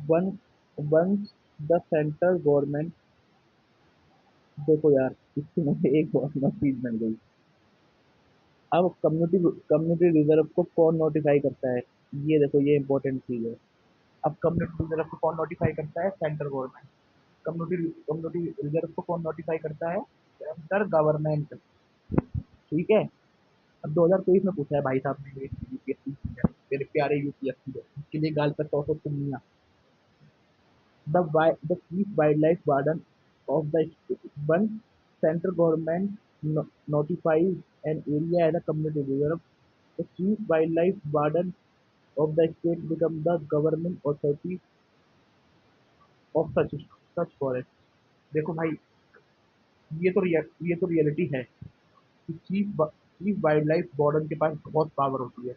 One once the central government. देखो यार, इससे मुझे एक बहुत मस्त चीज मिल गई। अब कम्युनिटी कम्युनिटी रिजर्व को कौन नोटिफाई करता है? ये देखो, ये इंपॉर्टेंट चीज है। अब कम्युनिटी रिजर्व को कौन नोटिफाई करता है? Central government. Community community reserve को कौन नोटिफाई करता है? Central government. ठीक है। अब 2023 में पूछा है भाई साहब ने, यूपीएससी मेरे प्यारे यूपीएससी, इसके लिए गाल पर 100 तुमनिया। The chief wildlife warden of the state. Once central government notifies an area as a community reserve, the chief wildlife warden of the state becomes the governing authority of such forest। देखो भाई, ये तो reality है कि chief wild life warden के पास बहुत power होती है।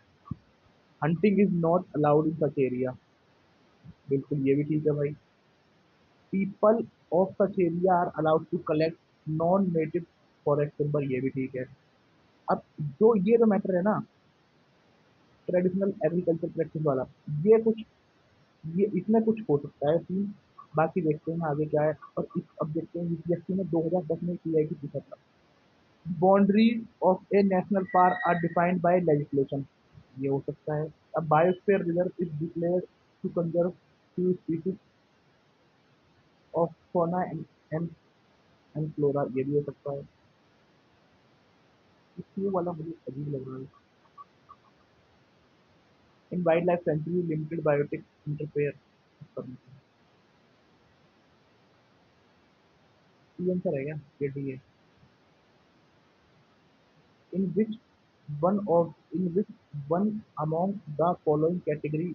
Hunting is not allowed in such area. बिल्कुल, ये भी ठीक है भाई। People of such area are allowed to collect non native forest timber. ये भी ठीक है। अब जो ये जो मैटर है ना, ट्रेडिशनल एग्रीकल्चर प्रैक्टिस वाला, ये कुछ ये इसमें कुछ हो सकता है सीन। बाकी देखते हैं आगे क्या है। और अब देखते हैं यूपीएससी में 2010 में की जाएगी पूछा था। Boundaries of a national park are defined by legislation. ये हो सकता है। अब biosphere reserve is declared to conserve few species of fauna and flora. ये भी हो सकता है। फ्यू वाला मुझे अजीब लग रहा है। In wild life sanctuary limited biotic interfere. ये आंसर है क्या? ये डी है। in which in which one among the following category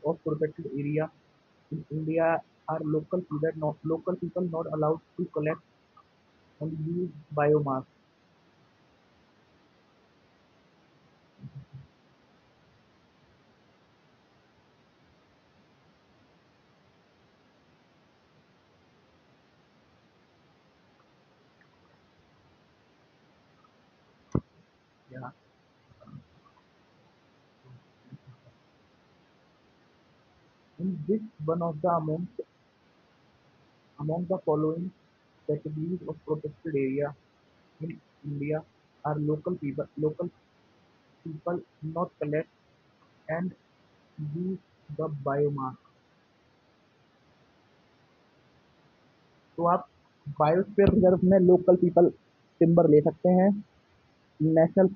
of protected area in India are local people not allowed to collect and use biomass? Yeah. In which one of the among the following categories of protected area in India are local people not collect and use the biomass? तो आप biosphere reserve में local people timber ले सकते हैं, national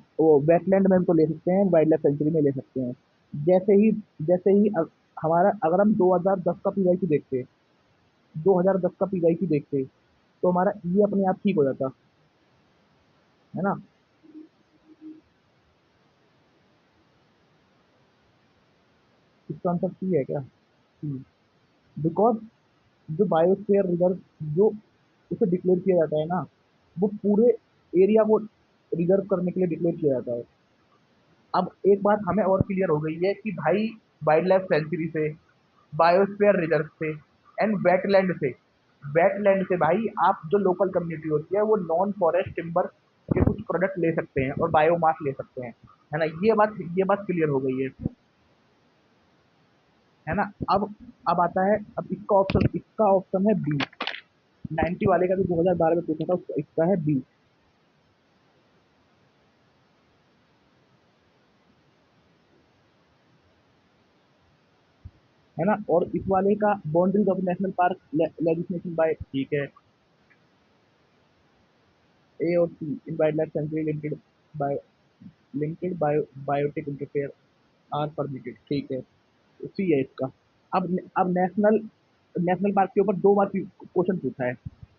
wetland में उनको ले सकते हैं, वाइल्ड लाइफ सेंचुरी में ले सकते हैं। जैसे ही जैसे ही हमारा अगर हम 2010 का पीवाईक्यू देखते, 2010 का पीवाईक्यू देखते, तो हमारा ये अपने आप ठीक हो जाता है ना। इसका आंसर सी है क्या? सी। बिकॉज जो बायोस्फीयर रिजर्व, जो उसे डिक्लेयर किया जाता है ना, वो पूरे एरिया को रिजर्व करने के लिए डिक्लेयर किया जाता है। अब एक बात हमें और क्लियर हो गई है कि भाई, वाइल्ड लाइफ सेंचुरी से, बायोस्फीयर रिजर्व से एंड वेटलैंड से भाई, आप जो लोकल कम्युनिटी होती है वो नॉन फॉरेस्ट टिम्बर के कुछ प्रोडक्ट ले सकते हैं और बायोमास ले सकते हैं। है ना, ये बात क्लियर हो गई है ना। अब आता है, अब इसका ऑप्शन है बी। 90 वाले का जो 2012 में पूछा था, इसका है बी। है ना। और इस वाले का boundaries of national park legislation by, ठीक है। ए और C in wild life sanctuary limited biotic interference are permitted, ठीक है। सी है इसका। अब नेशनल नेशनल पार्क के ऊपर दो बार क्वेश्चन पूछा है।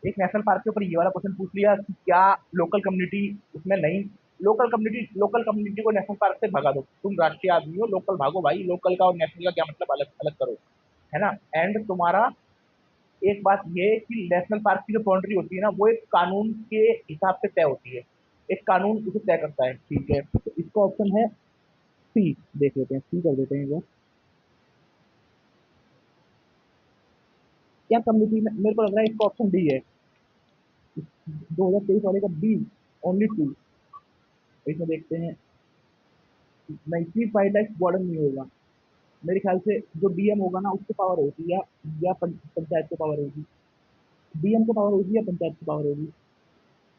एक नेशनल पार्क के ऊपर ये वाला क्वेश्चन पूछ लिया कि क्या लोकल कम्युनिटी उसमें नहीं, लोकल कम्युनिटी को नेशनल पार्क से भगा दो, तुम राष्ट्रीय आदमी हो, लोकल भागो भाई, लोकल का और नेशनल का क्या मतलब, अलग अलग करो। है ना। एंड तुम्हारा एक बात ये है कि नेशनल पार्क की जो बाउंड्री होती है ना, वो एक कानून के हिसाब से तय होती है। एक कानून उसे तय करता है, ठीक है। तो इसका ऑप्शन है सी। देख लेते हैं, सी कर देते हैं वो। क्या कम्युनिटी में, मेरे को लग रहा है इसका ऑप्शन डी है। 2023 वाले का बी, ओनली टू। इसमें देखते हैं। नहीं, चीफ वाइल्ड लाइफ वार्डन नहीं होगा। मेरे ख्याल से जो डीएम होगा ना उसको पावर होगी, या पंचायत को पावर होगी। डीएम को पावर होगी या पंचायत को पावर होगी?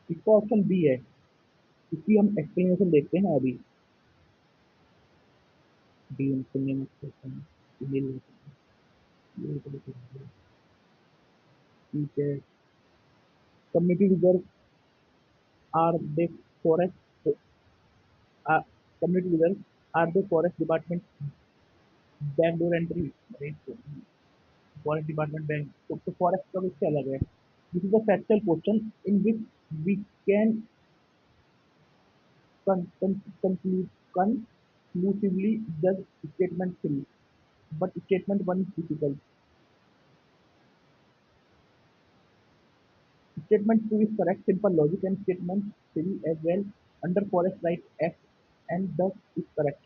इसका ऑप्शन बी है। इसकी हम एक्सप्लेनेशन देखते हैं अभी। डीएम सुनने में ठीक है। Community reserve are they forest, community reserve are they forest department Bangalore entry, forest department bank, तो फॉरेस्ट का इससे अलग है। This is a factual question in which we can conclusively judge statement 3, but statement 1 is difficult. Statement 2 is correct, simple logic, and statement 3 as well under Forest Rights Act and thus is correct.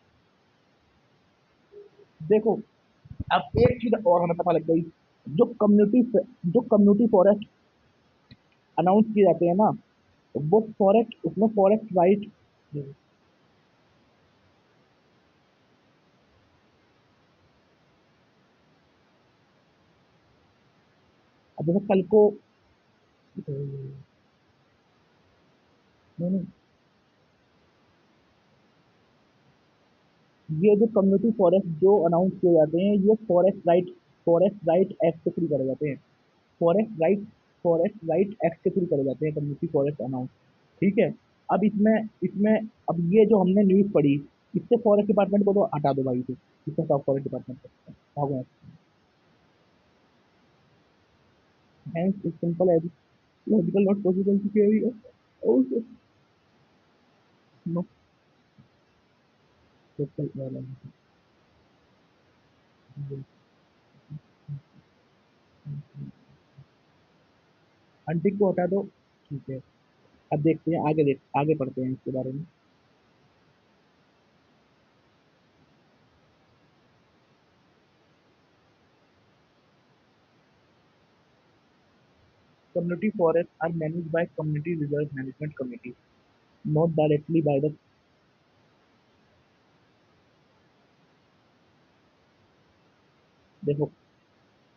देखो, अब एक चीज और हमें पता लग गई। जो कम्युनिटी फॉरेस्ट अनाउंस किए जाते हैं ना, वो फॉरेस्ट, उसमें फॉरेस्ट राइट, अब जैसे कल को, नहीं नहीं, ये जो कम्युनिटी फॉरेस्ट जो अनाउंस किए जाते हैं, ये फॉरेस्ट राइट एक्ट के थ्रू करे जाते हैं। Forest right forest right act के थ्रू करे जाते हैं कम्युनिटी फॉरेस्ट अनाउंस। ठीक है। अब इसमें इसमें अब ये जो हमने न्यूज पढ़ी, इससे फॉरेस्ट डिपार्टमेंट को तो हटा दो भाई, से इससे सब फॉरेस्ट डिपार्टमेंट हो गया। Hence, it's simple as logical, not possible to carry out. Also, no social violence. Hunting को हटा दो। ठीक है। अब देखते हैं आगे, आगे पढ़ते हैं इसके बारे में। Community forests are managed by Community Reserve Management Committee, not directly by the, देखो,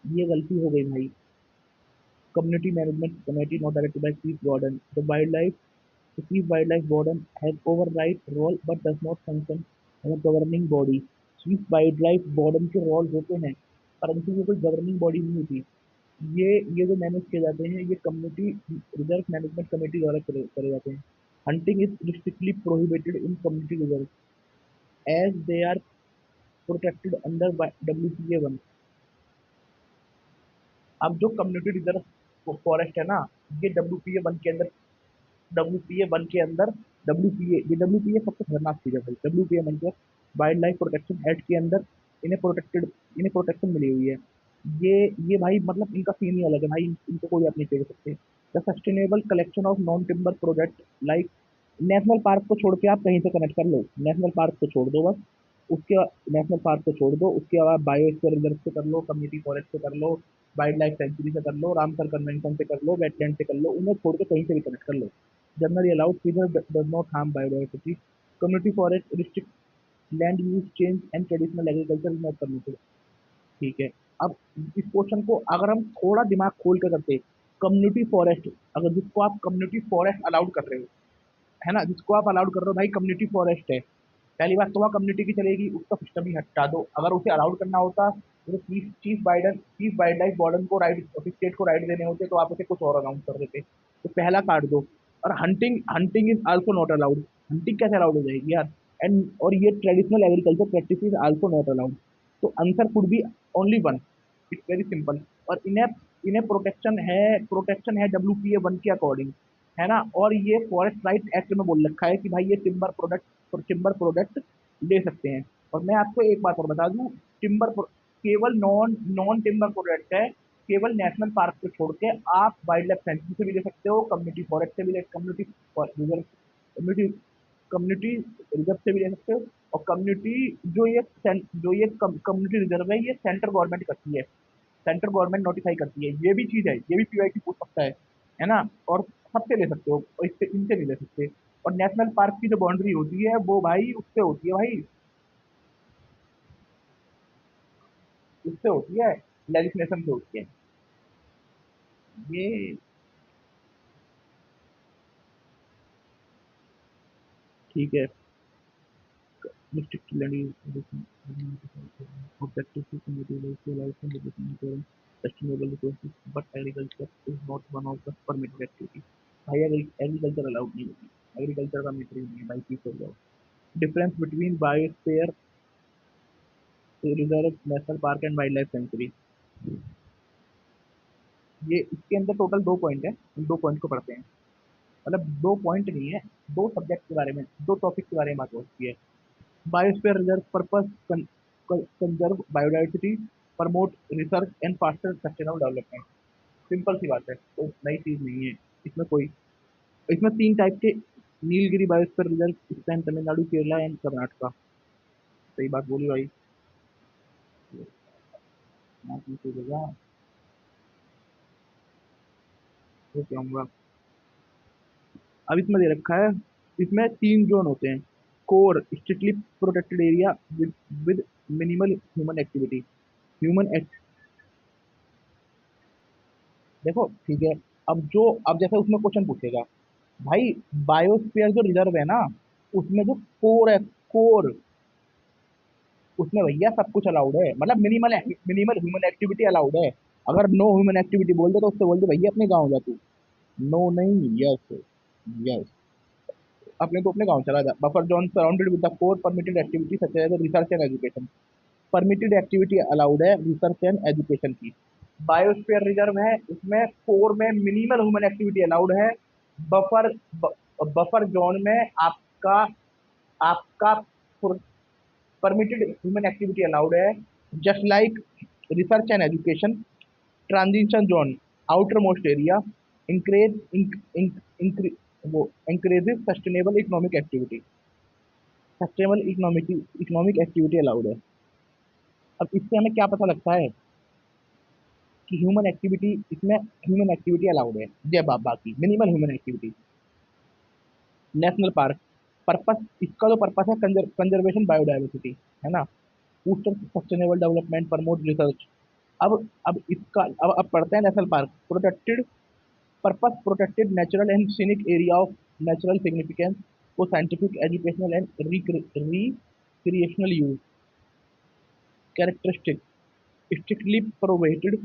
ये गलती हो गई भाई। Community Management Committee not directed by Chief Warden. The Chief Wildlife Warden has override role but does not function as a governing body. Chief Wildlife Warden के role होते हैं, परंतु वो कोई गवर्निंग बॉडी नहीं होती। ये जो मैनेज किए जाते हैं, ये कम्युनिटी रिजर्व मैनेजमेंट कमेटी द्वारा करे जाते हैं। Hunting is strictly prohibited in community reserve as they are protected under WPA 1। अब जो कम्युनिटी रिजर्व फॉरेस्ट है ना, ये WPA 1 के अंदर, WPA सबसे खतरनाक चीज है भाई। WPA मतलब वाइल्ड लाइफ प्रोटेक्शन एक्ट के अंदर इन्हें प्रोटेक्टेड इन्हें प्रोटेक्शन मिली हुई है। ये ये भाई मतलब इनका सीन ही अलग है भाई, इनको कोई अपनी दे सकते। The sustainable collection of non timber product like, national park को छोड़ के आप कहीं से कनेक्ट कर लो, नेशनल पार्क को छोड़ दो बस। उसके नेशनल पार्क को छोड़ दो, उसके बाद बायोस्फीयर रिजर्व से कर लो, कम्युनिटी फॉरेस्ट से कर लो, वाइल्ड लाइफ सेंचुरी से कर लो, रामसर कन्वेंशन से कर लो, वेटलैंड से कर लो, उन्हें छोड़ के कहीं से भी कनेक्ट कर लो। Generally allowed feature does not harm biodiversity. Community forest restrict land use change and traditional agriculture is not permitted. ठीक है। अब इस क्वेश्चन को अगर हम थोड़ा दिमाग खोल कर करते, कम्युनिटी फॉरेस्ट, अगर जिसको आप कम्युनिटी फॉरेस्ट अलाउड कर रहे हो, है ना, जिसको आप अलाउड कर रहे हो भाई कम्युनिटी फॉरेस्ट है, पहली बात तो वहाँ कम्युनिटी की चलेगी, उसका सिस्टम ही हटा दो। अगर उसे अलाउड करना होता तो चीफ वाइल्ड लाइफ वार्डन को राइट, स्टेट को राइट देने होते, तो आप उसे कुछ और अनाउंस कर देते। तो पहला काट दो। और hunting hunting is also not allowed. Hunting कैसे अलाउड हो जाएगी यार? एंड और ये traditional agriculture practice is also not allowed. तो answer could be only one. It's very simple. और इन्हें इन्हें प्रोटेक्शन है WPA 1 के अकॉर्डिंग, है ना। और ये फॉरेस्ट राइट एक्ट में बोल रखा है कि भाई ये टिम्बर प्रोडक्ट ले सकते हैं। और मैं आपको एक बात और बता दूं, केवल नॉन नॉन टिम्बर प्रोडक्ट है, केवल नेशनल पार्क को छोड़ के आप वाइल्ड लाइफ सेंचुरी से भी ले सकते हो, कम्युनिटी फॉरेस्ट से भी ले, कम्युनिटी कम्युनिटी रिजर्व से भी ले सकते हो। और जो ये कम्युनिटी रिजर्व है, ये सेंट्रल गवर्नमेंट करती है, सेंट्रल गवर्नमेंट नोटिफाई करती है। ये भी चीज है, ये भी PYQ पूछ सकता है ना। और सबसे ले सकते हो, और इससे इनसे नहीं ले सकते। और नेशनल पार्क की जो बाउंड्री होती है वो भाई उससे होती है भाई, उससे होती है, लेजिस्लेशन से होती है। ये ठीक है। Restricted land use objective to utilize the life and resources sustainable resources, but agriculture is not one of the permitted activities. भाई एग्रीकल्चर अलाउड नहीं होती, एग्रीकल्चर का मैटर ही नहीं है भाई, पीछे हो जाओ। Difference between biosphere reserve, national park and wild life sanctuary. ये इसके अंदर टोटल 2 पॉइंट है, इन 2 पॉइंट को पढ़ते हैं। मतलब 2 पॉइंट नहीं है, 2 सब्जेक्ट के बारे में, 2 टॉपिक के बारे में बात होती है। Biosphere reserve purpose conserve biodiversity, promote research and foster sustainable development. Simple सी बात है, तो नई चीज नहीं है इसमें कोई। इसमें 3 टाइप के Nilgiri biosphere reserve span Tamil Nadu, Kerala and Karnataka. सही बात बोली भाई। मैं पूछूंगा तो कहूंगा। अब इसमें दे रखा है, इसमें 3 जोन होते हैं। Core strictly protected area with minimal human activity. Human act, देखो ठीक है। अब जैसे उसमें क्वेश्चन पूछेगा भाई, बायोस्फीयर जो रिजर्व है ना, उसमें जो कोर है, कोर, उसमें भैया सब कुछ अलाउड है, मतलब minimal minimal human activity allowed है। अगर नो ह्यूमन एक्टिविटी बोल दे तो उससे बोल दे भैया अपने गाँव जा तू। नो नहीं, यस। यस, अपने तो अपने गाँव चला जा। Buffer zone surrounded with the core permitted activity such as research and education. Permitted activity allowed है रिसर्च एंड एजुकेशन की। बायोस्फीयर रिजर्व है, उसमें कोर में मिनिमल ह्यूमन एक्टिविटी अलाउड है। बफर बफर जोन में आपका आपका परमिटेड ह्यूमन एक्टिविटी अलाउड है, just like research and education. Transition zone, outermost area, increase वो increases sustainable economic activity. Sustainable economic activity allowed है। अब इससे हमें क्या पता लगता है कि ह्यूमन एक्टिविटी, इसमें ह्यूमन एक्टिविटी अलाउड है, जय बाप, बाकी minimal human activity. National park, purpose, इसका जो पर्पस है कंजर्वेशन बायोडाइवर्सिटी, है ना, booster sustainable development, promote research. अब इसका अब पढ़ते हैं national park. Protected purpose, protected natural and scenic area of natural significance for scientific educational and recreational use. Characteristic, strictly prohibited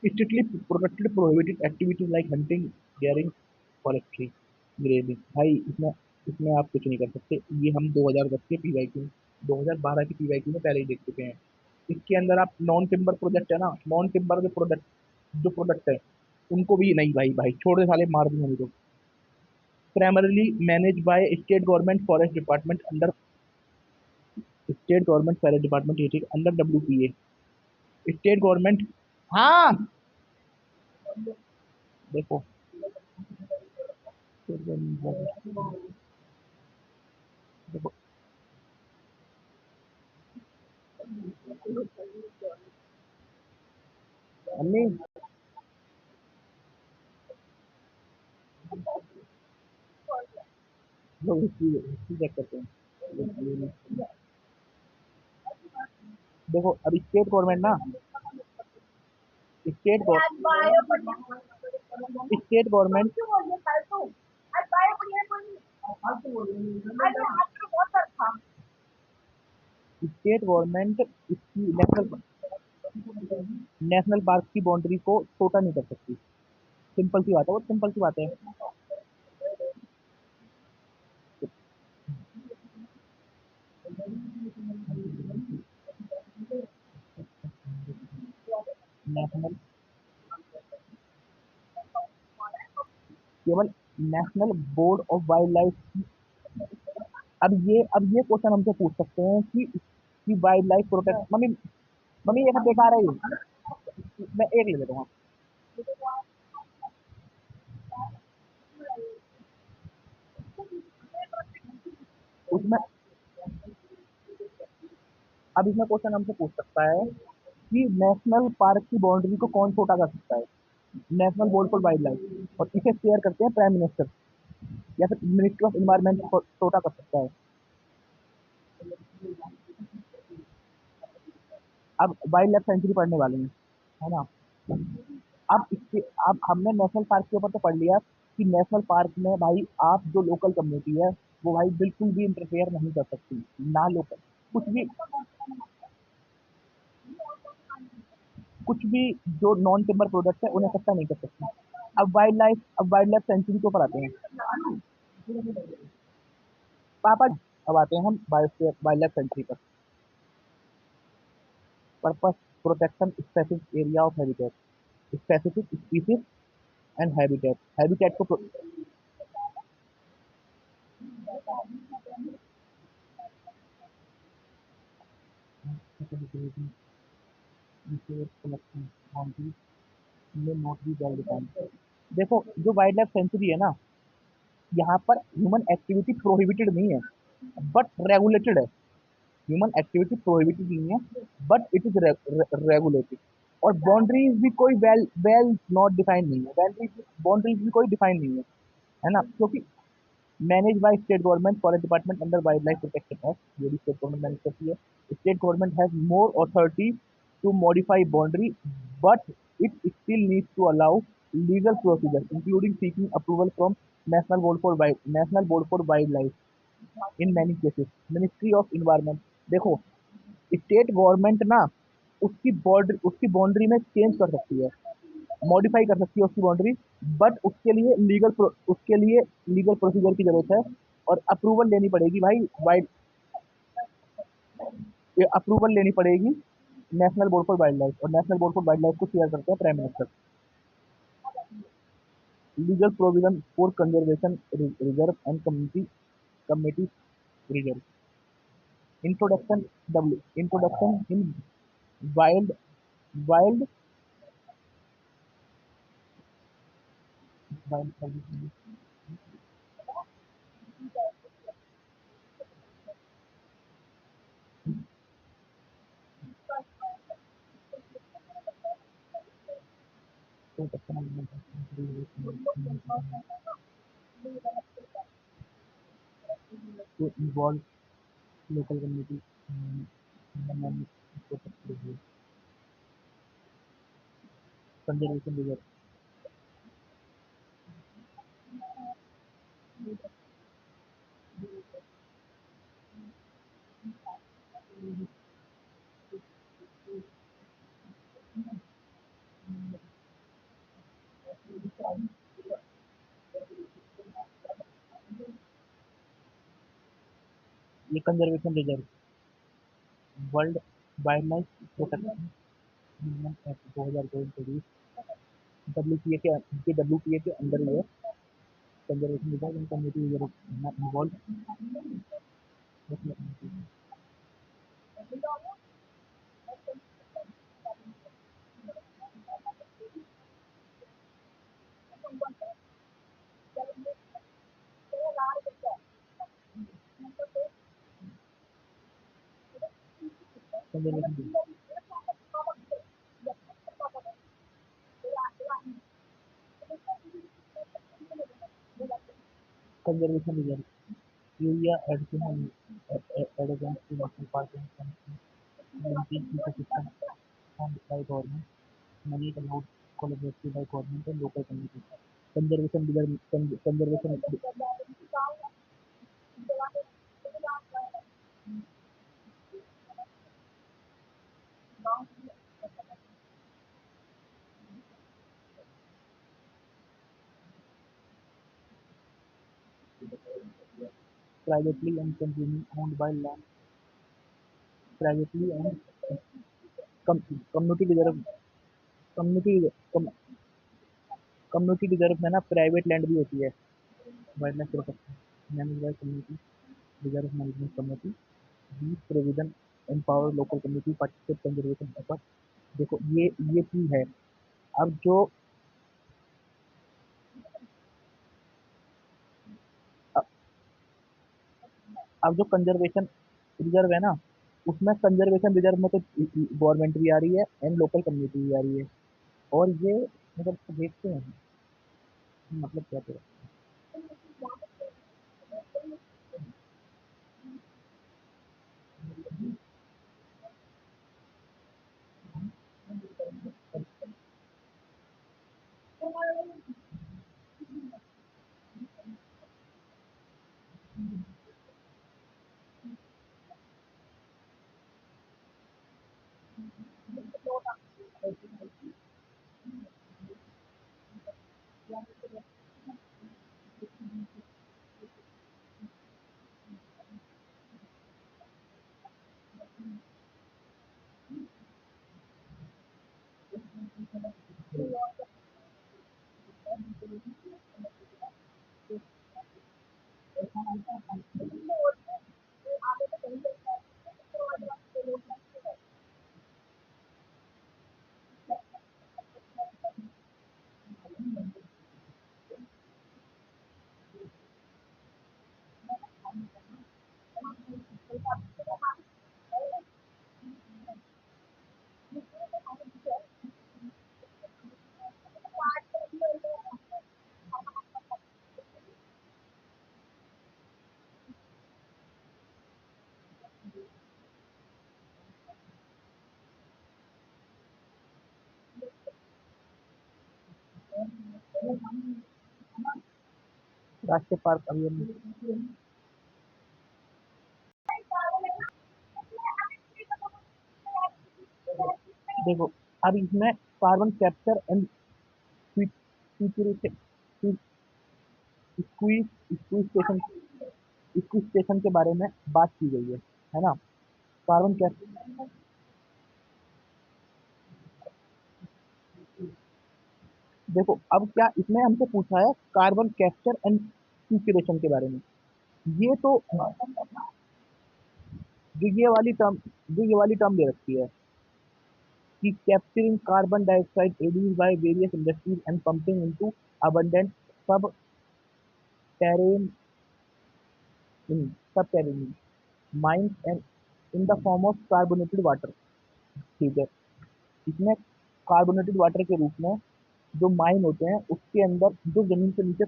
strictly protected prohibited activities like hunting, gearing, forestry, grazing। भाई इसमें इसमें आप कुछ नहीं कर सकते, ये हम 2010 के पीवाईक्यू, 2012 के पीवाईक्यू में पहले ही देख चुके हैं। इसके अंदर आप नॉन टिम्बर प्रोजेक्ट है ना, नॉन टिम्बर जो प्रोडक्ट है, उनको भी नहीं, भाई छोड़ दे साले, मार दूंगा नहीं तो। Primarily manage by state government forest department under, state government forest department, ये ठीक, अंडर WPA। स्टेट गवर्नमेंट, हाँ, देखो, देखो, अम्मी, लोग हिस्ट्री चेक करते हैं। देखो अब स्टेट गवर्नमेंट ना, state state government, state government इसकी नेशनल पार्क की बाउंड्री को छोटा नहीं कर सकती। सिंपल सी बात है, वो सिंपल सी बात है। नेशनल, केवल national board of wild life. अब ये क्वेश्चन हमसे पूछ सकते हैं कि wild life protect, mummy, mummy ये सब बेकार है ये, मैं एक ले लेता हूँ। उसमें अब इसमें क्वेश्चन हमसे पूछ सकता है कि नेशनल पार्क की बाउंड्री को कौन छोटा कर सकता है। National board for wild life, और इसे शेयर करते हैं प्राइम मिनिस्टर या फिर मिनिस्टर ऑफ इन्वायरमेंट, छोटा कर सकता है। अब वाइल्ड लाइफ सेंचुरी पढ़ने वाले हैं, है ना। अब इसके अब हमने नेशनल पार्क के ऊपर तो पढ़ लिया कि नेशनल पार्क में भाई आप जो लोकल कम्युनिटी है वो भाई बिल्कुल भी इंटरफेयर नहीं कर सकती, ना लोकल कुछ भी जो नॉन टिम्बर प्रोडक्ट है उन्हें इकट्ठा नहीं कर सकती। अब वाइल्ड लाइफ सेंचुरी के ऊपर आते हैं पापा। अब आते हैं हम बायोस्फीयर वाइल्ड लाइफ सेंचुरी पर। Purpose, protection specific area of habitat, specific species and habitat, habitat को देखो जो वाइल्ड लाइफ सेंचुरी है ना, यहाँ पर ह्यूमन एक्टिविटी प्रोहिबिटेड नहीं है बट रेगुलेटेड है। ह्यूमन एक्टिविटी प्रोहिबिटेड नहीं है बट इट इज रेगुलेटेड। और बाउंड्रीज भी कोई वेल वेल नॉट डिफाइंड नहीं है, बाउंड्रीज भी कोई डिफाइन नहीं है ना, क्योंकि manage by state government forest department under wild life protection act, ये भी स्टेट गवर्नमेंट मैनेज करती है। State government has more authority to modify boundary but it still needs to allow legal procedure including seeking approval from national board for wild life in many cases, ministry of environment. देखो state government ना उसकी boundary में change कर सकती है, modify कर सकती है उसकी बाउंड्री, बट उसके लिए लीगल प्रोसीजर की जरूरत है और अप्रूवल लेनी पड़ेगी भाई वाइल्ड अप्रूवल लेनी पड़ेगी national board for wild life, और national board for wild life को शेयर करते हैं prime minister. Legal provision for conservation reserve and community reserve. Introduction introduction in wild wild wild to involve local community and conservation reserve। ये conservation reserve world wild life protection act 2002 introduce W P A के अंदर ही है। Conservation reserve and community reserve involve. Conservation conservation reserve area additional एडोगेंस to national park and maintain ecosystem and by government, money is allowed collaboratively by government and local communities. Conservation privately and consuming owned by land privately and com, community reserve community community reserve में ना private land भी होती है। Wild life protection manage by community reserve management committee, these provision empower local community participate conservation efforts। देखो ये चीज है। अब जो अब जो कंजर्वेशन रिजर्व है ना, उसमें कंजर्वेशन रिजर्व में तो गवर्नमेंट भी आ रही है एंड लोकल कम्युनिटी भी आ रही है। और ये मतलब देखते हैं मतलब क्या करें। राष्ट्रीय पार्क अभी देखो, अब इसमें carbon capture and station station के बारे में बात की गई है ना। कार्बन कैप्चर, देखो अब क्या इसमें हमसे पूछा है कार्बन कैप्चर एंड सिक्वेशन के बारे में। ये तो जो ये वाली टर्म दे रखी है कि capturing carbon dioxide adduced by various industries and pumping into abundant sub terrain in sub terrain mines and in the form of carbonated water. ठीक है, इसमें कार्बोनेटेड वाटर के रूप में जो माइन होते हैं उसके अंदर जो जमीन से नीचे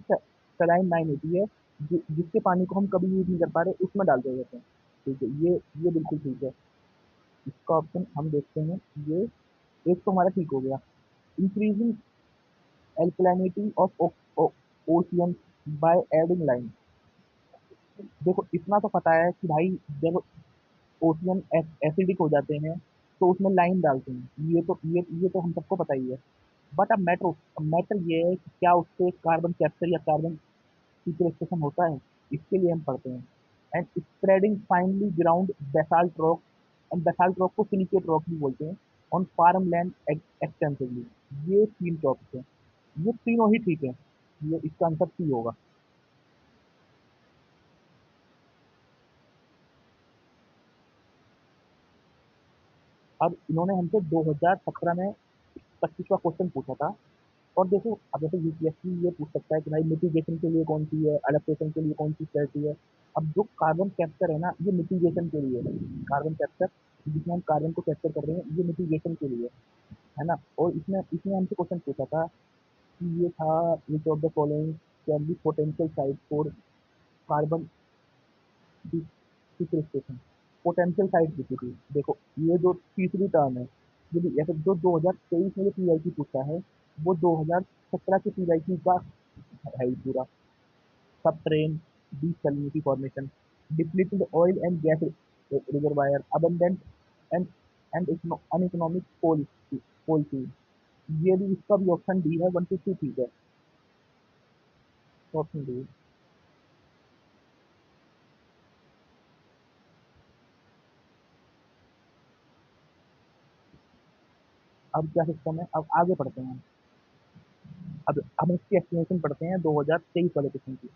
सलाइन माइन होती है, जिसके पानी को हम कभी यूज नहीं कर पा रहे, उसमें डाल दिया जाते हैं। ठीक है, ये बिल्कुल ठीक है। इसका ऑप्शन हम देखते हैं। ये एक तो हमारा ठीक हो गया। Increasing alkalinity of ocean by adding lime. देखो इतना तो पता है कि भाई जब ओशियन एसिडिक हो जाते हैं तो उसमें लाइन डालते हैं, ये तो हम सबको पता ही है। बट अब मैटर ये है कि क्या उससे कार्बन कैप्चर या कार्बन सीक्वेस्ट्रेशन होता है, इसके लिए हम पढ़ते हैं। And spreading finally ground basalt rock, and basalt rock को सिलिकेट रॉक भी बोलते हैं, ऑन फार्म लैंड एक्सटेंसिवली। ये तीन टॉपिक है, ये तीनों ही ठीक है। ये इसका आंसर सी होगा। अब इन्होंने हमसे 2017 में 25वां क्वेश्चन पूछा था। और देखो अब जैसे यूपीएससी ये पूछ सकता है कि भाई मिटिगेशन के लिए कौन सी है, अडेप्टेशन के लिए कौन सी स्ट्रेटजी है। अब जो कार्बन कैप्चर है ना, ये मिटिगेशन के लिए है। कार्बन कैप्चर जिसमें हम कार्बन को कैप्चर कर रहे हैं, ये मिटिगेशन के लिए है ना। और इसमें इसमें हमसे क्वेश्चन पूछा था कि ये था which of the following can be potential site for carbon sequestration. Potential site पूछी थी। देखो ये जो तीसरी टर्म है, ये भी ऐसे जो 2023 में जो पीआईक्यू पूछा है, वो 2017 के पीआईक्यू का है ही पूरा। सबटेरेन desalinity formation, depleted oil and gas reservoir, abundant and uneconomic coal field। ये भी इसका भी ऑप्शन डी है, 1 to 3 ठीक है। Option D. अब क्या सिस्टम है, अब आगे पढ़ते हैं। अब हम इसकी एक्सप्लेनेशन पढ़ते हैं 2023 वाले क्वेश्चन की।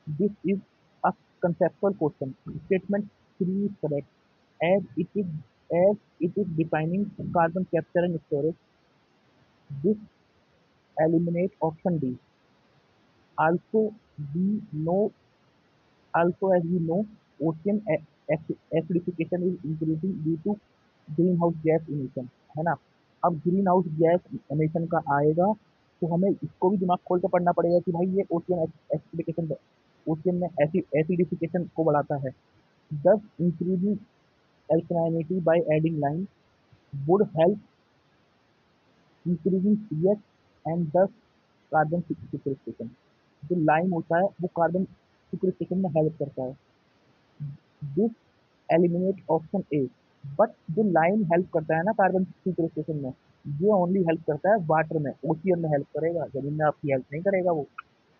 This is a conceptual question, statement 3 is correct, as it is as it is defining carbon capture and storage। This eliminate option D। Also, we know also as we know, ocean acidification is increasing due to greenhouse gas emission, है ना। अब green house gas emission का आएगा, तो हमें इसको भी दिमाग खोल के पढ़ना पड़ेगा कि भाई ये ओशियन एसिडिफिकेशन, ओशियन में एसिडिफिकेशन को बढ़ाता है। दस increasing alkalinity by adding lime would help increasing pH and thus carbon sequestration. जो लाइम होता है वो कार्बन सिक्वेस्ट्रेशन में हेल्प करता है। This eliminate option A. But जो लाइम हेल्प करता है ना कार्बन सिक्वेस्ट्रेशन में, ये ओनली हेल्प करता है वाटर में, ओशियन में हेल्प करेगा, जमीन में आपकी हेल्प नहीं करेगा वो।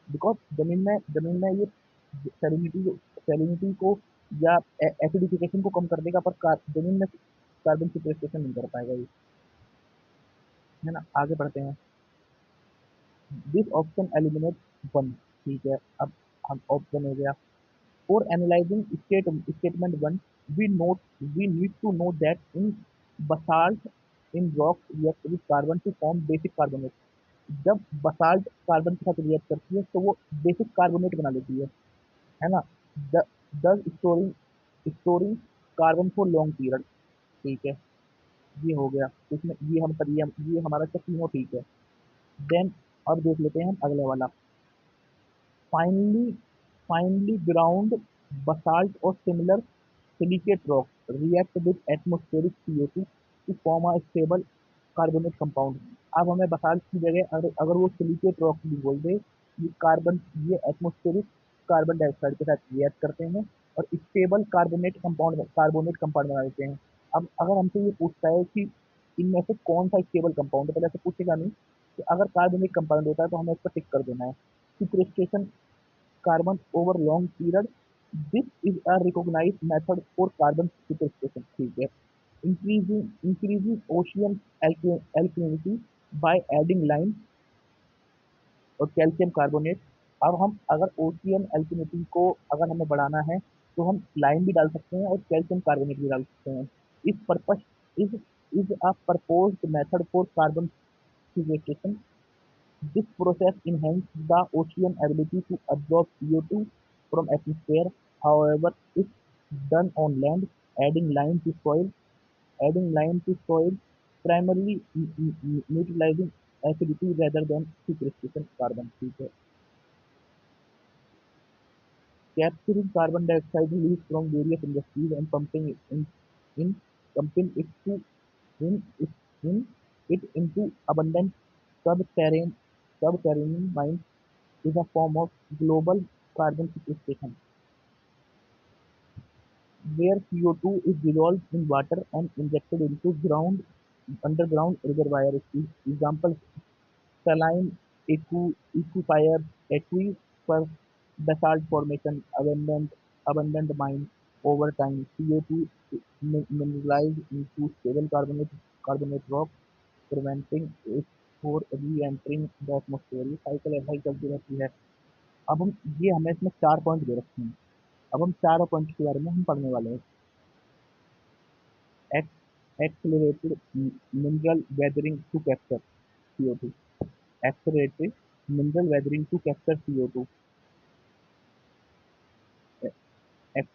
बिकॉज जमीन में ये सैलिनिटी को या एसिडिफिकेशन को कम कर देगा, पर जमीन में कार्बन सिक्वेस्ट्रेशन नहीं कर पाएगा ये, है ना। आगे बढ़ते हैं। This option eliminate one. ठीक है, अब हम ऑप्शन हो गया। For analyzing statement 1, we need to know that in basalt in rocks react with carbon to form basic carbonate। जब बसाल्ट कार्बन के साथ रिएक्ट करती है तो वो बेसिक कार्बोनेट बना लेती है ना। दस storing carbon for long period. ठीक है, ये हो गया। इसमें ये हमारा सब तीनों ठीक है। देन अब देख लेते हैं हम अगले वाला। Finally finally ground basalt or similar silicate rock react with atmospheric CO2 to form a stable carbonate compound। अब हमें बसाल्ट की जगह अगर वो सिलिकेट रॉक भी बोल दे, ये कार्बन, ये एटमोस्फेरिक कार्बन डाइऑक्साइड के साथ रिएक्ट करते हैं और स्टेबल कार्बोनेट कंपाउंड बना देते हैं। अब अगर हमसे ये पूछता है कि इनमें से कौन सा स्टेबल कंपाउंड है, पहले ऐसे पूछेगा नहीं कि अगर कार्बोनिक कंपाउंड होता है तो हमें इसको टिक कर देना है। Sequestration carbon over long period. This is a recognized method for carbon sequestration. ठीक है। Increasing ocean alkalinity by adding lime और कैल्शियम कार्बोनेट। अब हम अगर ओशियन एल्किनिटी को अगर हमें बढ़ाना है तो हम लाइम भी डाल सकते हैं और कैल्शियम कार्बोनेट भी डाल सकते हैं। इस purpose is is a proposed method for carbon sequestration. This process enhances the ocean ability to absorb CO2 from atmosphere. However, if done on land, adding lime to soil, adding lime to soil, primarily neutralizing acidity rather than sequestration carbon. ठीक है। Capturing carbon dioxide released from various industries and in pumping it to in it, in it into abundant subterranean subterranean mines is a form of global carbon sequestration, where CO2 is dissolved in water and injected into underground reservoirs. Example: saline aquifers, aquifers, basalt formation, abundant mines. Over time, CO2 mineralized into stable carbonate rock, preventing it for re-entering the atmosphere। ये cycle ऐसा ही चलती रहती है। अब हम ये हमें इसमें 4 पॉइंट दे रखे हैं। अब हम चारों पॉइंट के बारे में हम पढ़ने वाले हैं। Accelerated mineral weathering to capture CO2। Accelerated mineral weathering to capture CO2।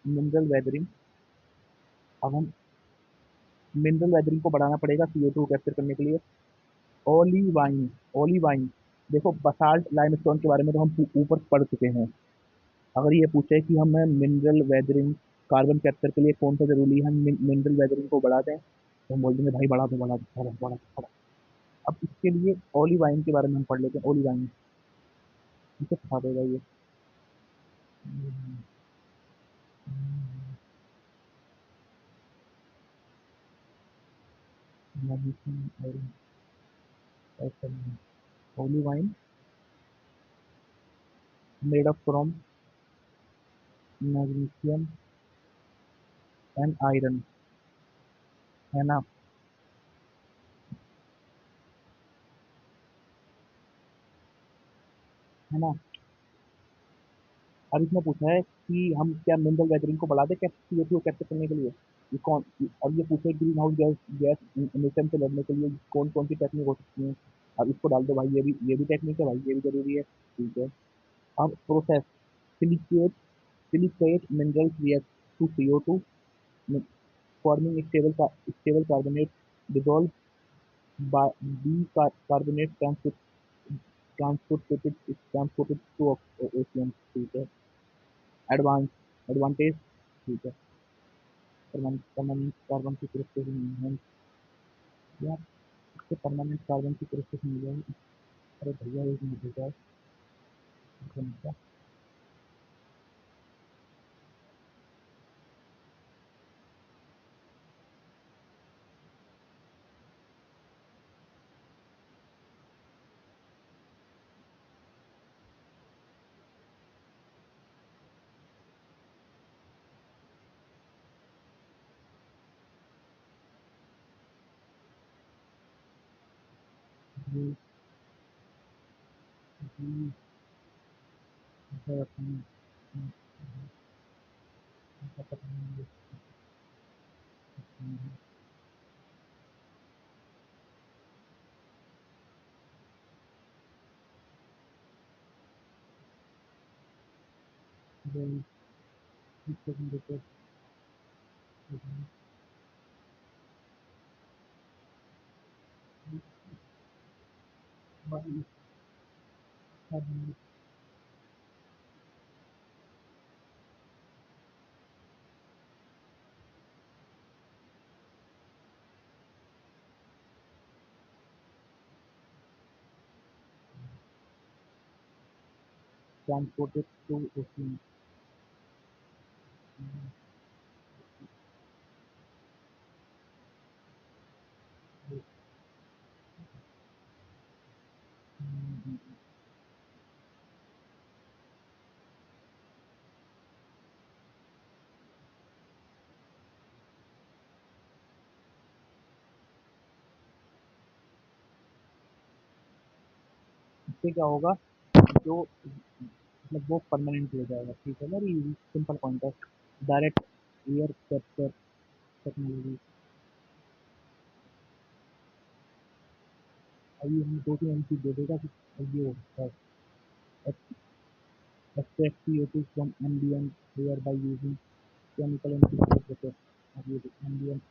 Mineral weathering. अब हम मिनरल वेदरिंग को बढ़ाना पड़ेगा CO2 को कैप्चर करने के लिए। ओलिवाइन ओलिवाइन देखो, बसाल्ट लाइमस्टोन के बारे में तो हम ऊपर पढ़ चुके हैं। अगर ये पूछे कि हमें मिनरल वेदरिंग कार्बन कैप्चर के लिए कौन सा जरूरी है, हम मिनरल वेदरिंग को बढ़ा दें, तो हम बोल देंगे भाई बढ़ा दो बढ़ा दो बढ़ा बढ़ा बढ़ा। अब इसके लिए ओलिवाइन के बारे में हम पढ़ लेते हैं। ओलिवाइन इसे खा देगा ये। Olivine made up from magnesium and iron, है ना, है ना। अब इसमें पूछा है कि हम क्या मिनरल वेदरिंग को बढ़ा दें क्या CO2 को कैप्चर करने के लिए। ये कौन, अब ये पूछे green house gas gas emission से लड़ने के लिए कौन कौन सी टेक्निक हो सकती है। अब इसको डाल दो भाई, ये भी टेक्निक है भाई, ये भी जरूरी है। ठीक है। अब process silicate silicate minerals react to CO2 forming stable carbonate dissolved by bicarbonate transported transported to ocean। ठीक है। Advance advantage. ठीक है। परमानेंट कार्बन की क्रिस्टल यार, इससे परमानेंट कार्बन की क्रिस्टल मिल जाएगी। अरे भैया एक मिनट हो जाए। transported through ocean. इससे क्या होगा जो मतलब वो परमानेंट हो जाएगा ठीक है ना सिंपल पॉइंट है डायरेक्ट एयर कैप्चर टेक्नोलॉजी अभी हम दो तीन एमसी दे देगा कि ये हो सकता है extract CO2 from ambient air by using chemical and physical process अब ये ambient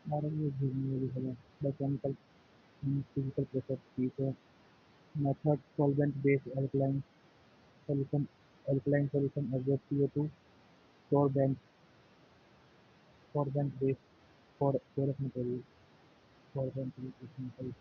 और ये घूमने वाली जगह by chemical and physical process ठीक है method solvent based alkaline solution absorb CO2 sorbent sorbent based for porous material sorbent based material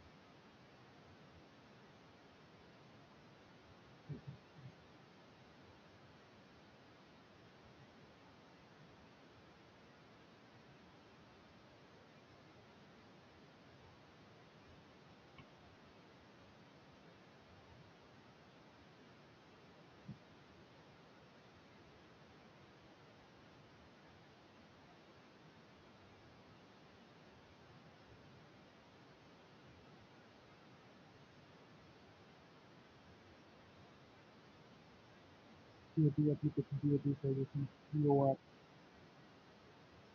CO2 application CO2 solution COR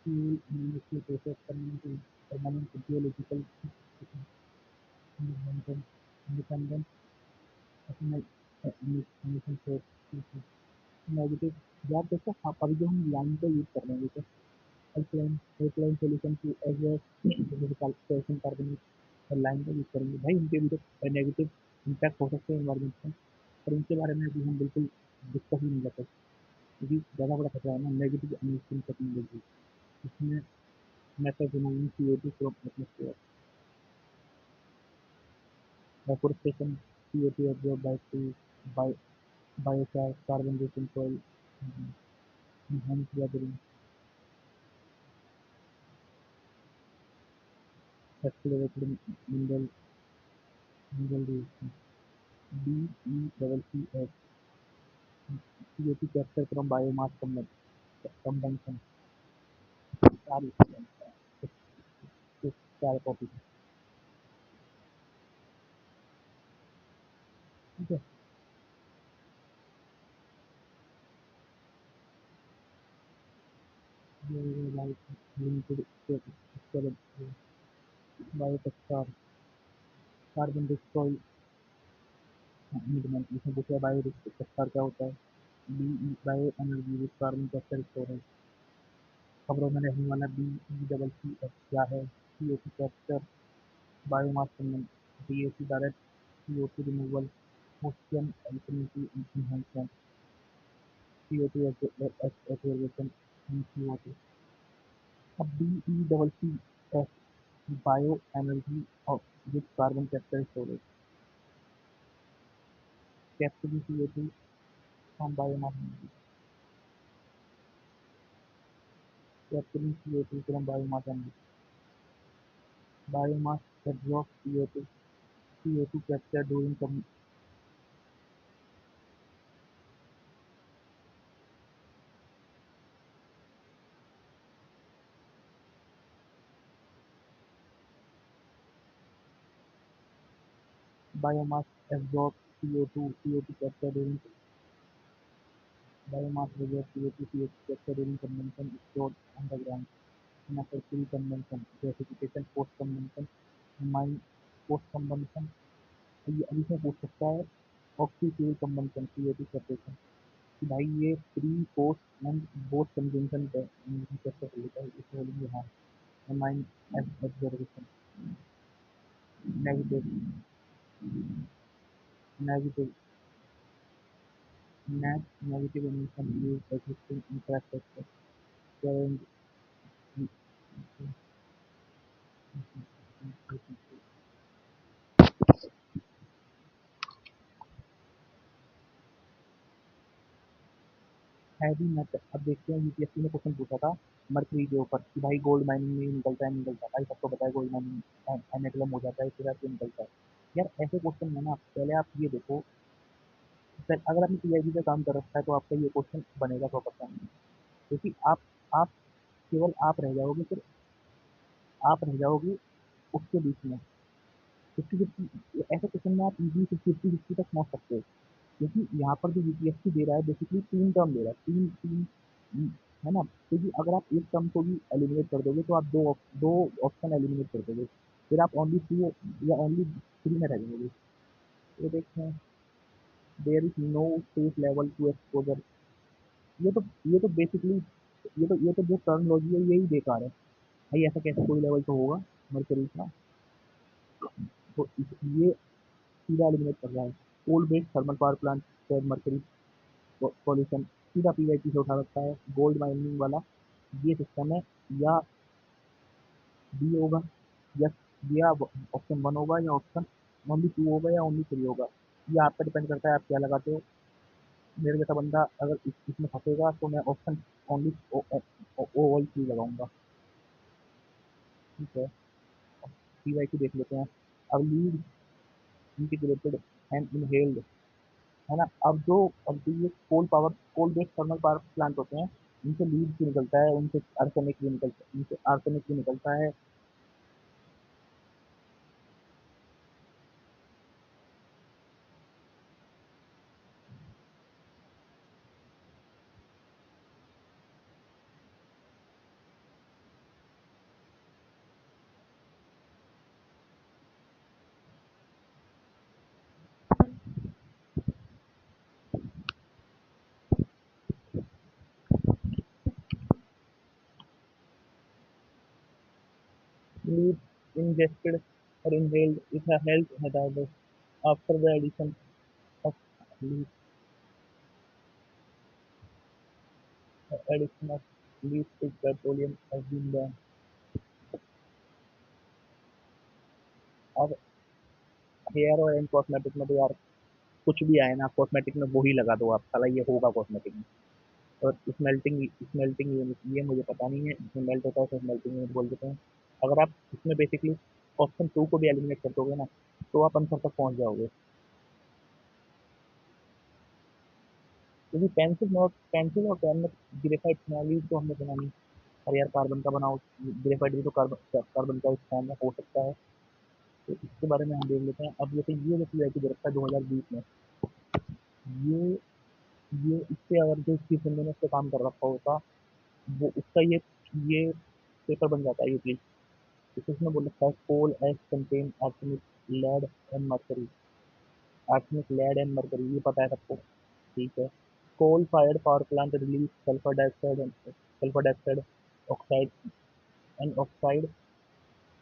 fuel and industrial process permanent geological independent independent atomic emission source negative याद देखो हाँ अभी जो हम line का use कर रहे हैं जैसे अल्कलाइन अल्कलाइन सॉल्यूशन की एज जैसे कैल्शियम कार्बोनेट और लाइन का यूज करेंगे भाई इनके भी तो नेगेटिव इम्पैक्ट हो सकते हैं एनवायरमेंट में पर इनके बारे में अभी हम बिल्कुल डिस्कस ही नहीं कर सकते क्योंकि ज़्यादा बड़ा खतरा है ना नेगेटिव एमिशन टेक्नोलॉजी इसमें मेथड बनाएंगे CO2 from atmosphere deforestation CO2 absorbed by trees by biochar carbon rich in soil enhanced gathering accelerated mineral mineral reaction DECCS CO2 capture from biomass combustion चार चार टॉपिक ठीक है ये limited बायोटेक्सटार carbon rich soil management इसमें पूछा bio टेक्सटार क्या होता है B bio energy with carbon capture storage खबरों में रहने वाला BECCS क्या है CO2 capture biomass DAC direct CO2 removal ocean alkalinity enhancement CO2 absorption in CO2 अब BECCS bio energy with carbon capture storage capturing CO2 from biomass capturing CO2 from biomass and biomass absorbs CO2 CO2 captured during biomass absorbs CO2 CO2 captured during biomass absorbs CO2 CO2 captured during consumption is stored underground in a pre-consumption gasification post-consumption mine post-consumption ये अभी से पूछ सकता है oxy fuel combustion CO2 separation कि भाई ये pre post and both consumption पे कैसे कर लेता है इस बोलेंगे हाँ mine absorption negative negative net negative emission is existing infrastructure current है भी मैटर। अब देखते हैं यूपीएससी ने क्वेश्चन पूछा था मरकरी के ऊपर कि भाई गोल्ड माइनिंग में निकलता है नहीं निकलता, भाई सबको पता है गोल्ड माइनिंग एनएक्लम हो जाता है इसके बाद क्यों निकलता है। यार ऐसे क्वेश्चन है ना, पहले आप ये देखो, अगर आपने पीआईबी पे काम कर रखा है तो आपका ये क्वेश्चन बनेगा 100%। क्योंकि आप केवल आप रह जाओगे, फिर आप रह जाओगे उसके बीच में। 50-50 ऐसे क्वेश्चन में आप इजीली 50-50 तक पहुंच सकते हो। क्योंकि यहाँ पर जो यूपीएससी दे रहा है बेसिकली 3 टर्म दे रहा है, 3 3 है ना? क्योंकि अगर आप एक टर्म को भी एलिमिनेट कर दोगे तो आप दो ऑप्शन एलिमिनेट कर दोगे, फिर आप ओनली 2 या ओनली 3 में रह जाओगे। ये देखते हैं, there is no state level to exposure. ये तो बेसिकली ये तो जो टर्मिनोलॉजी है यही बेकार है। भाई ऐसा कैसे कोई लेवल तो होगा मर्करी का? तो ये सीधा एलिमिनेट कर रहा है। Coal based thermal power plant share mercury pollution सीधा पीआईटी से उठा रखा है। गोल्ड माइनिंग वाला ये सिस्टम है, या बी होगा, या ऑप्शन वन होगा, या ऑप्शन ओनली टू होगा, या ओनली थ्री होगा। ये आप पे डिपेंड करता है आप क्या लगाते हो। मेरे जैसा बंदा अगर इसमें फंसेगा तो मैं ऑप्शन ओनली ओ ऑल थ्री लगाऊंगा। ठीक है, पीवाईक्यू देख लेते हैं। अब लीड इंटीग्रेटेड एंड इनहेल्ड, है ना? अब जो ये coal based thermal power plant होते हैं, इनसे लीड भी निकलता है, उनसे आर्सेनिक भी निकलता है, इनसे आर्सेनिक भी निकलता है। Lead ingested or inhaled is a health hazard after the of lead, addition of lead to petroleum has been banned। अब हेयर और एंड कॉस्मेटिक में तो यार कुछ भी आए ना, कॉस्मेटिक में वो ही लगा दो आप, साला ये होगा कॉस्मेटिक में। और स्मेल्टिंग यूनिट ये मुझे पता नहीं है, इसमें मेल्ट होता है तो स्मेल्टिंग यूनिट बोल देते हैं। अगर आप इसमें बेसिकली ऑप्शन टू को भी एलिमिनेट कर दोगे ना, तो आप आंसर तक पहुंच जाओगे। क्योंकि पेंसिल और पेन में ग्रेफाइट टेक्नोलॉजी तो हमने सुना नहीं। और यार कार्बन का बनाओ, ग्रेफाइट भी तो कार्बन कार्बन का फॉर्म में हो सकता है। तो इसके बारे में हम देख लेते हैं। अब जैसे ये जो पीआईटी दे रखा है 2020 में, ये ये इससे अगर जो चीफ ने इस पे काम कर रखा होता, वो उसका ये पेपर बन जाता है यूपी। तो इसमें बोल रखा है coal ash contain arsenic lead and mercury. Arsenic lead and mercury ये पता है सबको। ठीक है। Coal fired power plant release sulphur dioxide oxide and oxide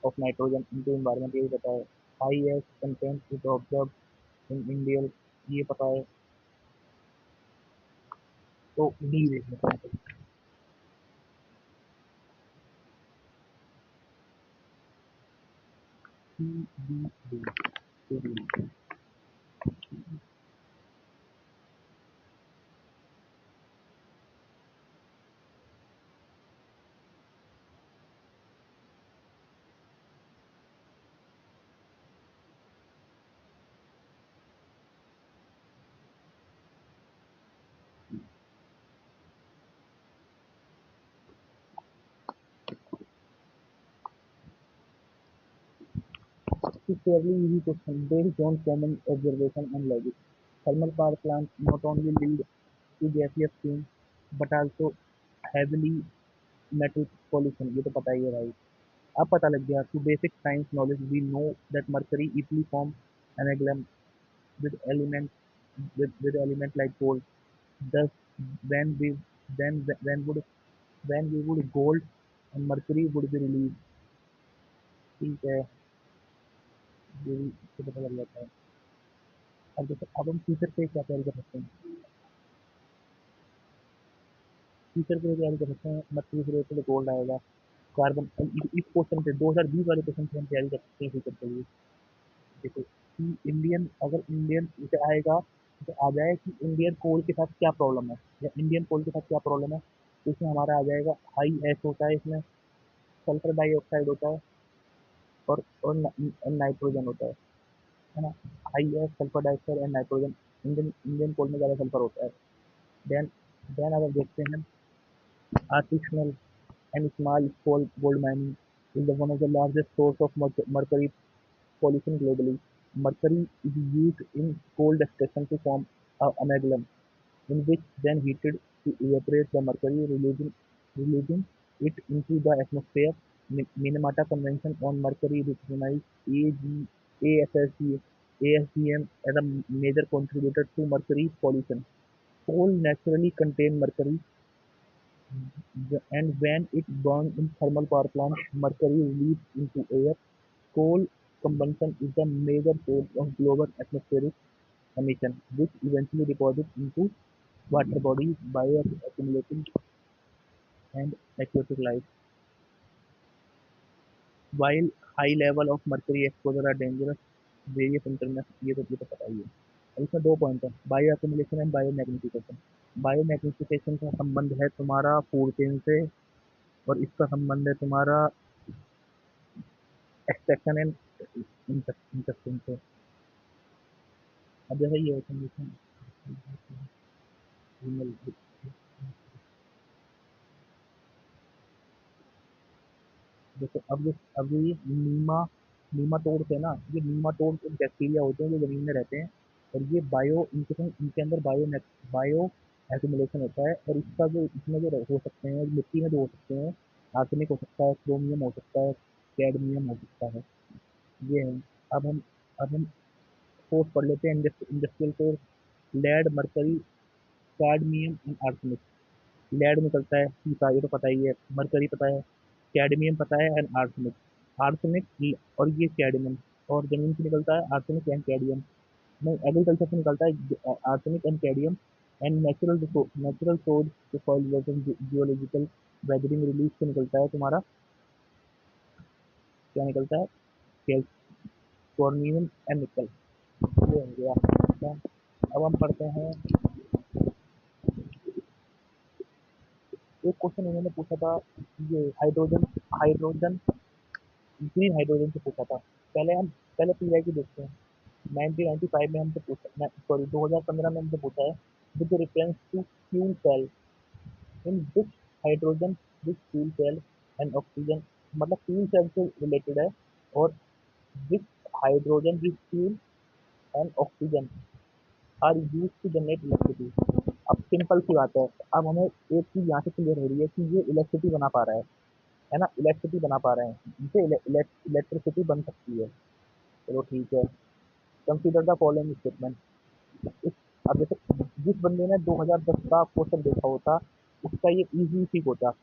of nitrogen into environment, ये भी पता है। High ash content is observe in Indian, ये पता है। तो डी देख लेते हैं। C D D. It's fairly easy question based on common observation and logic. Thermal power plants not only lead to gaseous fumes but also heavily metal pollution, ये तो पता ही है भाई। अब पता लग गया to basic science knowledge we know that mercury easily form an with element with element like gold. Thus when we then when we would gold and mercury would be released। ठीक है, ये भी इससे पता लग जाता है। अब जैसे अब हम फ्यूचर पे क्या तैयारी कर सकते हैं। फ्यूचर के लिए तैयारी कर सकते हैं, मर्करी से रिलेटेड गोल्ड आएगा, कार्बन, इस क्वेश्चन पे 2020 वाले क्वेश्चन से हम तैयारी कर सकते हैं फ्यूचर के लिए। देखो कि इंडियन, अगर इंडियन इसे आएगा तो आ जाए कि इंडियन कोल के साथ क्या प्रॉब्लम है, या इंडियन कोल के साथ क्या प्रॉब्लम है, तो इसमें हमारा आ जाएगा हाई एस होता है इसमें, सल्फर डाइऑक्साइड होता है, और नाइट्रोजन होता है ना। High S, sulphur dioxide and nitrogen, Indian Indian coal में ज़्यादा सल्फर होता है। देन देन अगर देखते हैं, artisanal and small scale gold mining is one of the largest source of mercury pollution globally. Mercury is used in coal extraction to form amalgam, in which then heated to evaporate the mercury, releasing it into the atmosphere. Minamata Convention on Mercury recognized ASDM as a major contributor to mercury pollution. Coal naturally contain mercury, and when it burns in thermal power plants, mercury released into air. Coal combustion is the major source of global atmospheric emission, which eventually deposits into water bodies, bioaccumulating and aquatic life. While high level of mercury exposure are dangerous, various international ये तो पता ही है। अब इसमें दो point है, bio accumulation and bio magnification. Bio magnification का संबंध है तुम्हारा फूड चेन से, और इसका संबंध है तुम्हारा एक्सट्रैक्शन एंड इंटरेक्शन से। अब जैसे ये कंडीशन, जैसे अब ये नीमाटोड है ना, ये नीमाटोड एक बैक्टीरिया होते हैं जो जमीन में रहते हैं, और ये बायो इनके अंदर बायो एक्यूमुलेशन होता है, और इसका जो इसमें जो हो सकते हैं मिट्टी में जो हो सकते हैं, आर्सेनिक हो सकता है, क्रोमियम हो सकता है, कैडमियम हो सकता है, ये है। अब हम सोर्स पढ़ लेते हैं, industrial source, lead, mercury, cadmium and arsenic. Lead निकलता है सीसा, ये तो पता ही है, मरकरी पता है, कैडमियम पता है, एंड आर्सेनिक। आर्सेनिक और ये कैडमियम, और जमीन से निकलता है आर्सेनिक एंड कैडमियम। नहीं, एग्रीकल्चर से निकलता है arsenic and cadmium, and natural source soil geological weathering release से निकलता है तुम्हारा, क्या निकलता है, कैल्शियम एंड निकल। ये हो गया, ठीक है। अब हम पढ़ते हैं, एक क्वेश्चन इन्होंने पूछा था, ये हाइड्रोजन हाइड्रोजन ग्रीन हाइड्रोजन से पूछा था। पहले पीआई की देखते हैं। 1995 में हमसे पूछा, सॉरी 2015 में हमसे पूछा है, with reference to fuel cell in which hydrogen which fuel cell and oxygen, मतलब फ्यूल सेल से रिलेटेड है, और which hydrogen which fuel and oxygen are used to generate electricity. अब सिंपल सी बात है, अब हमें एक चीज यहाँ से क्लियर हो रही है कि ये इलेक्ट्रिसिटी बना पा रहा है ना, इलेक्ट्रिसिटी बना पा रहे हैं, इनसे इलेक्ट्रिसिटी बन सकती है। चलो ठीक है, कंसीडर द फॉलोइंग स्टेटमेंट। इस अब जैसे जिस बंदे ने 2010 का क्वेश्चन देखा होता, उसका ये इजी ठीक होता।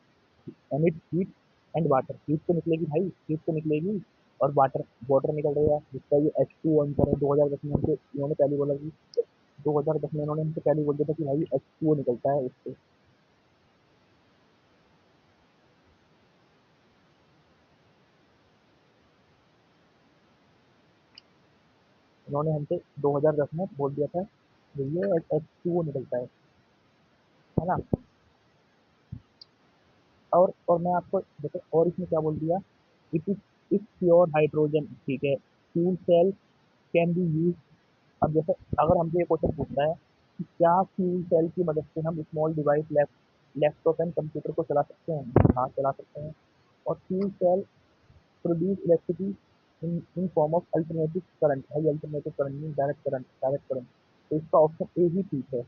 Emit heat and water, heat तो निकलेगी भाई, हीट तो निकलेगी, और वाटर वाटर निकल रहा है, जिसका ये H2 आंसर है। 2010 में हमसे इन्होंने पहले बोला कि 2010 में इन्होंने हमसे पहले बोल दिया था कि भाई H2O निकलता है इससे। इन्होंने हमसे 2010 में बोल दिया था कि ये H2O निकलता है ना। और मैं आपको देखो, और इसमें क्या बोल दिया, it is if pure hydrogen, ठीक है, fuel cell can be use. अब जैसे अगर हमसे ये क्वेश्चन पूछता है कि क्या फ्यूल सेल की मदद से हम small device laptop and computer को चला सकते हैं, हाँ चला सकते हैं। और fuel cell produce electricity in form of alternative current, है alternative current mean direct current. तो इसका ऑप्शन ए ही ठीक है।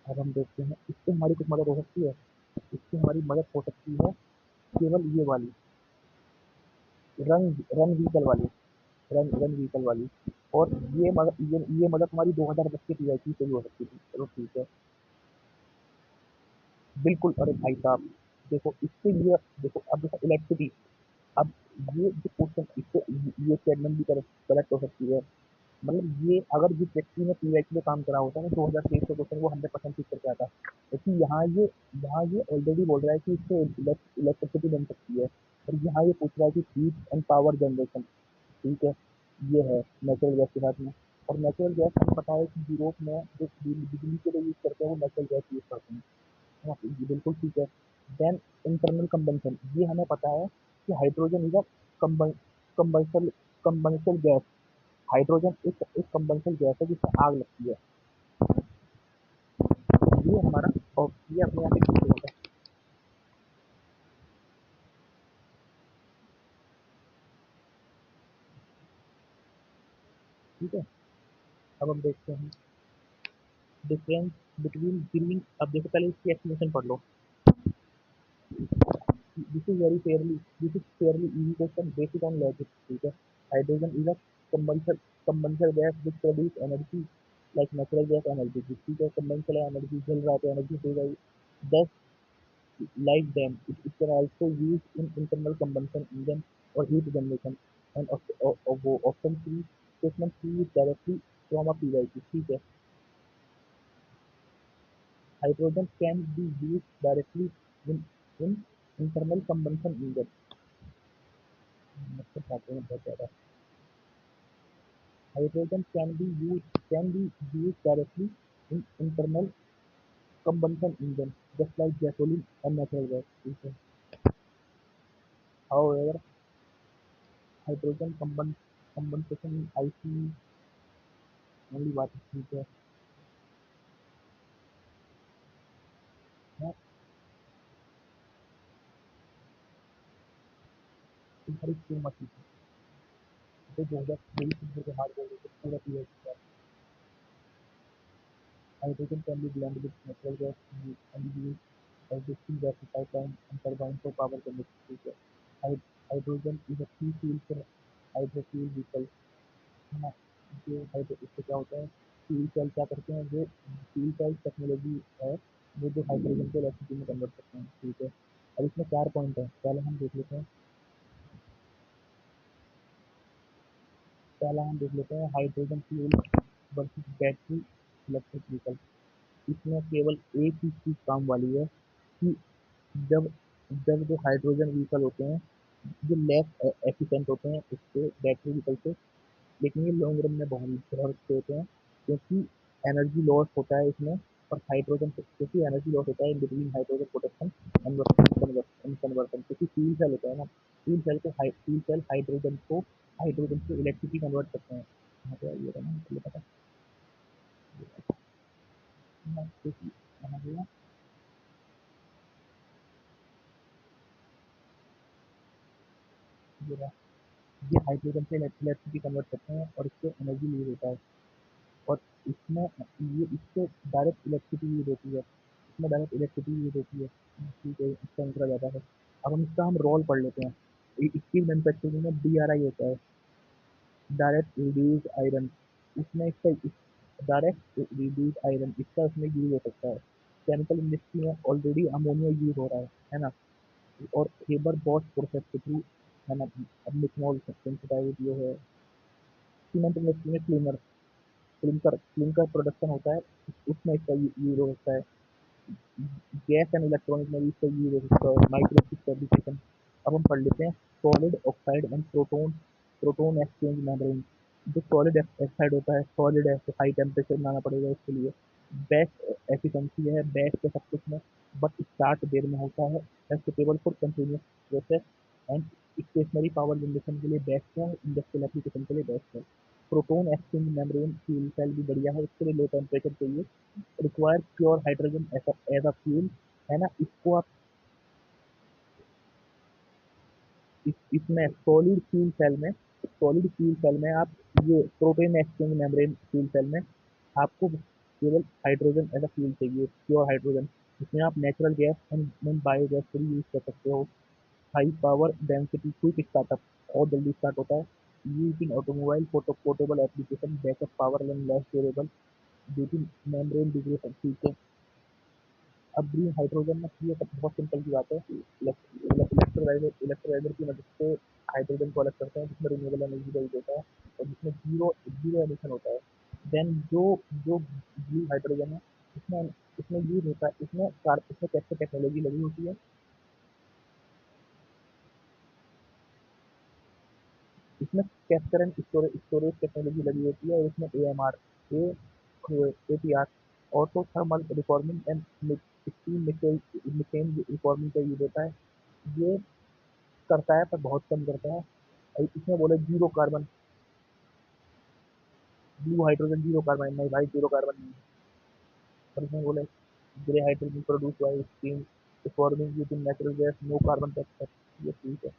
अब हम देखते हैं, इससे हमारी कुछ मदद हो सकती है, इससे हमारी मदद हो सकती है केवल ये वाली, रन व्हीकल वाली, रन व्हीकल वाली। और ये मदद हमारी 2010 की पीआईसी से भी हो सकती थी। चलो ठीक है, बिल्कुल। अरे भाई साहब, देखो इसके लिए, देखो अब देखो इलेक्ट्रिसिटी, अब ये जो क्वेश्चन, इससे ये स्टेटमेंट भी करेक्ट हो सकती है। मतलब ये अगर जिस व्यक्ति ने पीएचडी में काम करा होता है ना 2023 का क्वेश्चन वो 100% ठीक करके आता है। लेकिन यहाँ ये ऑलरेडी बोल रहा है कि इससे इलेक्ट्रिसिटी बन सकती है, और यहाँ ये पूछ रहा है कि हीट एंड पावर जनरेशन। ठीक है, ये है नेचुरल गैस के साथ में। और नेचुरल गैस हमें पता है कि यूरोप में जो बिजली के लिए यूज करते हैं वो नेचुरल गैस यूज करते हैं। हाँ, ये बिल्कुल ठीक है। देन इंटरनल कंबंशन, ये हमें पता है कि hydrogen is a combustible combustible gas. Hydrogen एक कंबंसल गैस है जिसमें आग लगती है। ये हमारा, और ये अपने आप एक होता है। ठीक है, अब हम देखते हैं डिफरेंस बिटवीन ग्रीन। अब देखो पहले इसकी एक्सप्लेनेशन पढ़ लो। This is fairly easy question based on logic. ठीक है, hydrogen is a combustible combustible gas which produce energy like natural gas energy. ठीक है, कंबंसल एनर्जी जल रहा है तो एनर्जी हो जाएगी। दस like them, it can also use in internal combustion engine or heat generation, and often see statement see directly from a PYQ. ठीक है, hydrogen can be used directly in internal combustion engine। मतलब बातें हैं बहुत ज़्यादा। Hydrogen can be used directly in internal combustion engine just like gasoline and natural gas। ठीक है, however hydrogen combustion in IC only बात ठीक है ना। तुम्हारी क्यों मत तो 2023 के हार्ड बोल रहे थे पूरा पीरियड का। Hydrogen can be blend with natural gas and used existing gas pipeline and turbine for power generation। ठीक है, हाइड्रोजन इज अ की फ्यूल फॉर हाइड्रोफ्यूल व्हीकल, है ना। जो हाइड्रो इससे क्या होता है, फ्यूल सेल क्या करते हैं, जो फ्यूल सेल टेक्नोलॉजी है वो जो हाइड्रोजन को इलेक्ट्रिसिटी में कन्वर्ट करते हैं। ठीक है, अब इसमें 4 पॉइंट है, पहले हम देख लेते हैं। पहला हम देख लेते हैं hydrogen fuel versus battery electric vehicle. इसमें केवल एक ही चीज़ काम वाली है कि जब जब जो हाइड्रोजन व्हीकल होते हैं जो लेस एफिशिएंट होते हैं उससे बैटरी व्हीकल से, लेकिन ये लॉन्ग रन में बहुत अच्छे होते हैं क्योंकि एनर्जी लॉस होता है इसमें। और हाइड्रोजन क्योंकि एनर्जी लॉस होता है in between hydrogen production and conversion, क्योंकि फ्यूल सेल होता है ना। फ्यूल सेल हाइड्रोजन को इलेक्ट्रिसिटी कन्वर्ट करते हैं। यहाँ पे ये था ना, ये पता है क्योंकि यहाँ पे ये रहा, ये हाइड्रोजन से इलेक्ट्रिसिटी कन्वर्ट करते हैं और इससे एनर्जी यूज होता है। और इसमें ये इससे डायरेक्ट इलेक्ट्रिसिटी यूज होती है, इसमें डायरेक्ट इलेक्ट्रिसिटी यूज होती है। ठीक है, इसका आंसर ज़्यादा है। अब हम रोल पढ़ लेते हैं। इसकी मैन्युफैक्चरिंग में DRI होता है, डायरेक्ट रिड्यूस आयरन। इसमें इसका डायरेक्ट रिड्यूस आयरन इसका उसमें यूज हो सकता है। केमिकल इंडस्ट्री में ऑलरेडी अमोनिया यूज हो रहा है ना। और हेबर बॉश प्रोसेस के थ्रू, है ना। अब मिथनॉल सिंथेसाइज जो है, सीमेंट इंडस्ट्री में क्लिंकर क्लिंकर प्रोडक्शन होता है, उसमें इसका यूज होता है। गैस एंड इलेक्ट्रॉनिक में भी इसका यूज हो सकता है, माइक्रोचिप फैब्रिकेशन। अब हम पढ़ लेते हैं solid oxide and proton proton exchange membrane. जो सॉलिड ऑक्साइड होता है, सॉलिड है तो हाई टेम्परेचर बनाना पड़ेगा इसके लिए। बेस्ट एफिशिएंसी है, बेस्ट है सब कुछ में, बट स्टार्ट देर में होता है। Suitable for continuous process and stationary power generation के लिए बेस्ट है, इंडस्ट्रियल एप्लीकेशन के लिए बेस्ट है। Proton exchange membrane fuel cell भी बढ़िया है, इसके लिए लो टेम्परेचर चाहिए। Require pure hydrogen as a fuel, है ना। इसको आप इसमें सॉलिड फ्यूल सेल में आप ये protein exchange membrane fuel cell में आपको केवल हाइड्रोजन एज अ फ्यूल चाहिए, प्योर हाइड्रोजन। इसमें आप नेचुरल गैस एंड बायोगैस को भी यूज कर सकते हो। High power density quick startup, और जल्दी स्टार्ट होता है। Use in automobile portable application, backup power and less durable due two membrane degradation. ठीक है, अब ग्रीन हाइड्रोजन में ये सब बहुत सिंपल सी बात है। इलेक्ट्रोलाइजर की मदद से हाइड्रोजन को अलग करते हैं जिसमें रिन्यूएबल एनर्जी का यूज होता है। और जिसमें जीरो जीरो एमिशन होता है। देन जो जो ब्लू हाइड्रोजन है, इसमें इसमें यूज होता है, इसमें कैसे टेक्नोलॉजी लगी होती है, इसमें कैप्चर एंड स्टोरेज टेक्नोलॉजी लगी होती है, और इसमें AMR A APR auto thermal reforming and steam methane reforming का यूज होता है। ये करता है पर बहुत कम करता है। इसमें बोले zero carbon, blue hydrogen zero carbon नहीं भाई, जीरो कार्बन नहीं। और इसमें बोले grey hydrogen produce by steam reforming using natural gas, no carbon capture. ये ठीक है।